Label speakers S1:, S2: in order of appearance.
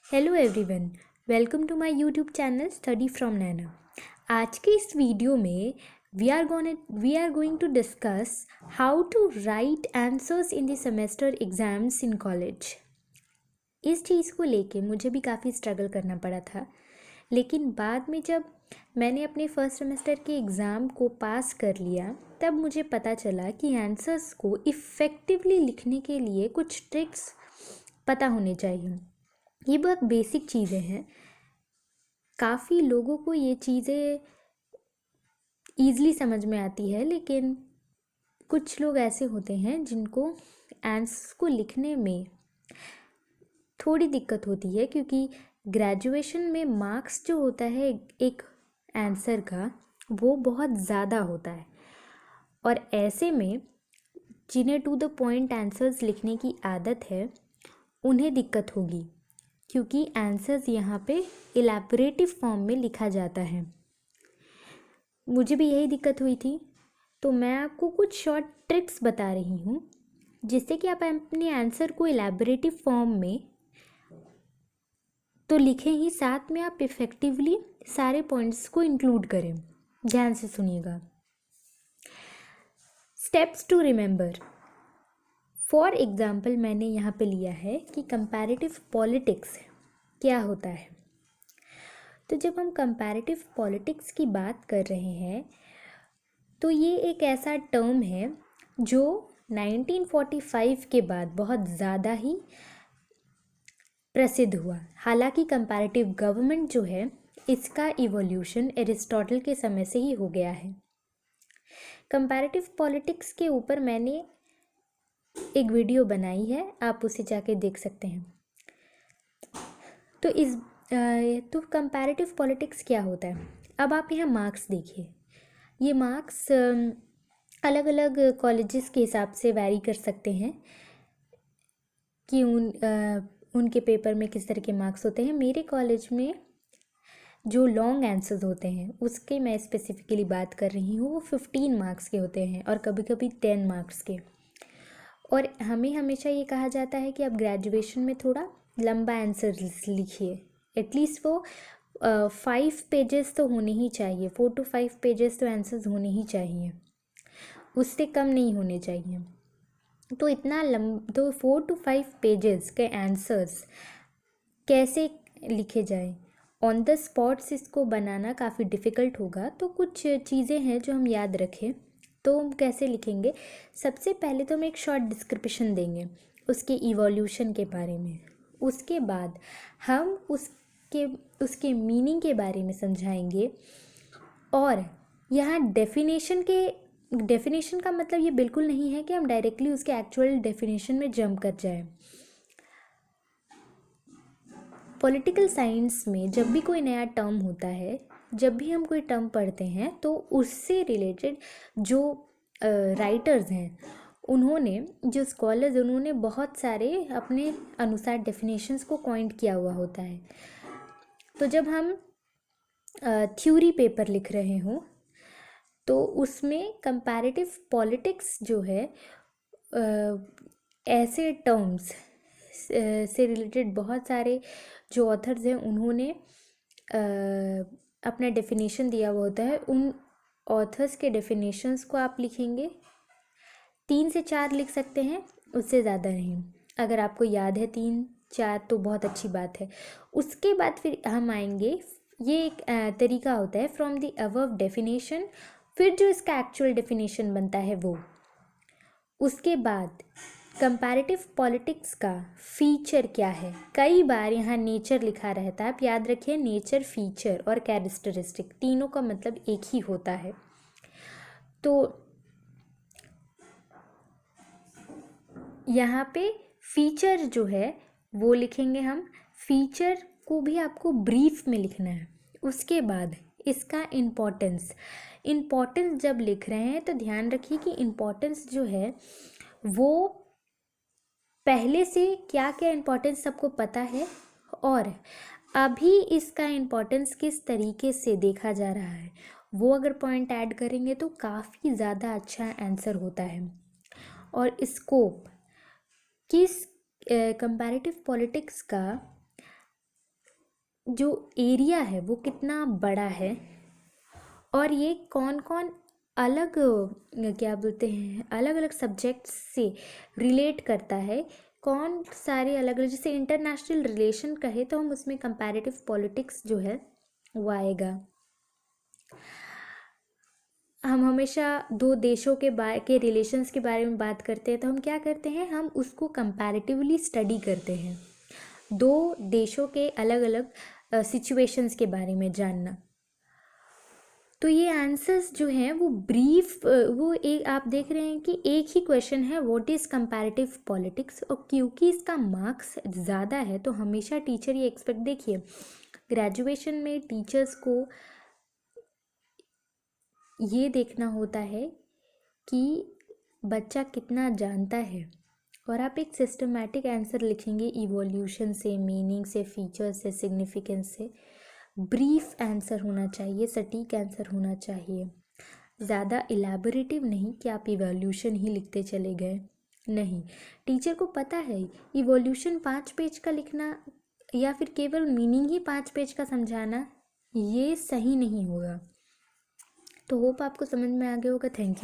S1: Hello everyone, welcome to my YouTube channel study from Naina. आज के इस वीडियो में we are going to discuss how to write answers in the semester exams in college. इस चीज़ को लेके मुझे भी काफ़ी स्ट्रगल करना पड़ा था, लेकिन बाद में जब मैंने अपने फर्स्ट सेमेस्टर के एग्ज़ाम को पास कर लिया तब मुझे पता चला कि आंसर्स को इफ़ेक्टिवली लिखने के लिए कुछ ट्रिक्स पता होने चाहिए। ये बहुत बेसिक चीज़ें हैं। काफ़ी लोगों को ये चीज़ें ईज़िली समझ में आती है, लेकिन कुछ लोग ऐसे होते हैं जिनको आंसर्स को लिखने में थोड़ी दिक्कत होती है, क्योंकि ग्रेजुएशन में मार्क्स जो होता है एक आंसर का वो बहुत ज़्यादा होता है, और ऐसे में जिन्हें टू द पॉइंट आंसर्स लिखने की आदत है उन्हें दिक्कत होगी, क्योंकि आंसर्स यहाँ पे इलैबोरेटिव फॉर्म में लिखा जाता है। मुझे भी यही दिक्कत हुई थी, तो मैं आपको कुछ शॉर्ट ट्रिक्स बता रही हूँ जिससे कि आप अपने आंसर को इलैबोरेटिव फॉर्म में तो लिखें ही, साथ में आप इफ़ेक्टिवली सारे पॉइंट्स को इंक्लूड करें। ध्यान से सुनिएगा। Steps to remember. For example मैंने यहाँ पे लिया है कि कंपैरेटिव पॉलिटिक्स क्या होता है। तो जब हम कंपैरेटिव पॉलिटिक्स की बात कर रहे हैं तो ये एक ऐसा टर्म है जो 1945 के बाद बहुत ज़्यादा ही प्रसिद्ध हुआ। हालांकि कंपैरेटिव गवर्नमेंट जो है इसका इवोल्यूशन एरिस्टोटल के समय से ही हो गया है। कंपैरेटिव पॉलिटिक्स के ऊपर मैंने एक वीडियो बनाई है, आप उसे जाके देख सकते हैं। तो कंपैरेटिव पॉलिटिक्स क्या होता है। अब आप यहाँ मार्क्स देखिए। ये मार्क्स अलग अलग कॉलेजेस के हिसाब से वैरी कर सकते हैं कि उनके पेपर में किस तरह के मार्क्स होते हैं। मेरे कॉलेज में जो लॉन्ग आंसर्स होते हैं उसके मैं स्पेसिफिकली बात कर रही हूँ, वो 15 मार्क्स के होते हैं और कभी कभी 10 मार्क्स के। और हमें हमेशा ये कहा जाता है कि आप ग्रेजुएशन में थोड़ा लंबा आंसर लिखिए, एटलीस्ट वो 5 पेजेस तो होने ही चाहिए, 4 to 5 पेजेस तो आंसर्स होने ही चाहिए, उससे कम नहीं होने चाहिए। तो इतना तो 4 to 5 पेजेस के आंसर्स कैसे लिखे जाए, ऑन द स्पॉट्स इसको बनाना काफ़ी डिफ़िकल्ट होगा। तो कुछ चीज़ें हैं जो हम याद रखें। तो हम कैसे लिखेंगे, सबसे पहले तो हम एक शॉर्ट डिस्क्रिप्शन देंगे उसके इवोल्यूशन के बारे में। उसके बाद हम उसके मीनिंग के बारे में समझाएंगे। और यहाँ डेफिनेशन का मतलब ये बिल्कुल नहीं है कि हम डायरेक्टली उसके एक्चुअल डेफिनेशन में जंप कर जाएं। पॉलिटिकल साइंस में जब भी कोई नया टर्म होता है, जब भी हम कोई टर्म पढ़ते हैं, तो उससे रिलेटेड जो राइटर्स हैं जो स्कॉलर्स, उन्होंने बहुत सारे अपने अनुसार डेफिनेशंस को पॉइंट किया हुआ होता है। तो जब हम थ्योरी पेपर लिख रहे हों तो उसमें कंपैरेटिव पॉलिटिक्स जो है ऐसे टर्म्स से रिलेटेड बहुत सारे जो ऑथर्स हैं उन्होंने अपना डेफिनेशन दिया हुआ होता है। उन ऑथर्स के डेफिनेशंस को आप लिखेंगे, 3 से 4 लिख सकते हैं, उससे ज़्यादा नहीं। अगर आपको याद है 3-4 तो बहुत अच्छी बात है। उसके बाद फिर हम आएंगे, ये एक तरीका होता है फ्रॉम द अबव डेफिनेशन, फिर जो इसका एक्चुअल डेफिनेशन बनता है वो। उसके बाद कंपैरेटिव पॉलिटिक्स का फीचर क्या है। कई बार यहाँ नेचर लिखा रहता है, आप याद रखिए नेचर, फीचर और कैरेक्टरिस्टिक तीनों का मतलब एक ही होता है। तो यहाँ पे फीचर जो है वो लिखेंगे हम। फीचर को भी आपको ब्रीफ में लिखना है। उसके बाद इसका इम्पोर्टेंस जब लिख रहे हैं तो ध्यान रखिए कि इम्पोर्टेंस जो है वो पहले से क्या क्या इम्पोर्टेंस सबको पता है, और अभी इसका इम्पोर्टेंस किस तरीके से देखा जा रहा है, वो अगर पॉइंट ऐड करेंगे तो काफ़ी ज़्यादा अच्छा आंसर होता है। और स्कोप, किस कंपैरेटिव पॉलिटिक्स का जो एरिया है वो कितना बड़ा है, और ये कौन कौन अलग क्या बोलते हैं अलग अलग सब्जेक्ट्स से रिलेट करता है, कौन सारे अलग अलग, जैसे इंटरनेशनल रिलेशन कहे तो हम उसमें कंपैरेटिव पॉलिटिक्स जो है वो आएगा। हम हमेशा दो देशों के रिलेशंस के बारे में बात करते हैं तो हम क्या करते हैं, हम उसको कंपैरेटिवली स्टडी करते हैं, दो देशों के अलग अलग सिचुएशंस के बारे में जानना। तो ये आंसर्स जो हैं वो ब्रीफ, वो एक आप देख रहे हैं कि एक ही क्वेश्चन है, व्हाट इज़ कंपैरेटिव पॉलिटिक्स, और क्योंकि इसका मार्क्स ज़्यादा है तो हमेशा टीचर ये एक्सपेक्ट, देखिए ग्रेजुएशन में टीचर्स को ये देखना होता है कि बच्चा कितना जानता है, और आप एक सिस्टमैटिक आंसर लिखेंगे इवोल्यूशन से, मीनिंग से, फीचर से, सिग्निफिकेंस से। ब्रीफ आंसर होना चाहिए, सटीक आंसर होना चाहिए, ज़्यादा इलेबोरेटिव नहीं कि आप इवोल्यूशन ही लिखते चले गए। नहीं, टीचर को पता है इवोल्यूशन 5 पेज का लिखना या फिर केवल मीनिंग ही 5 पेज का समझाना ये सही नहीं होगा। तो होप आपको समझ में आ गया होगा। Thank you.